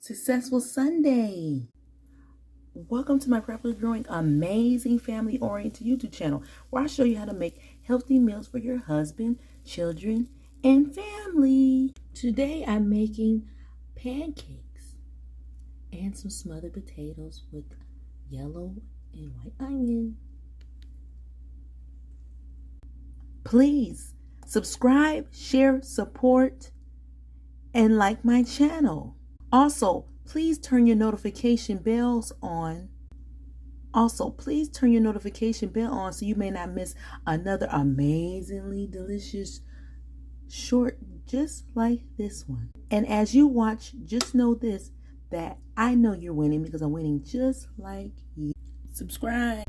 Successful Sunday. Welcome to my Rapidly Growing Amazing Family Oriented YouTube channel, where I show you how to make healthy meals for your husband, children, and family. Today I'm making pancakes and some smothered potatoes with yellow and white onion. Please subscribe, share, support, and like my channel. Also, please turn your notification bells on. So you may not miss another amazingly delicious short just like this one. And as you watch, just know this, that I know you're winning because I'm winning just like you. Subscribe.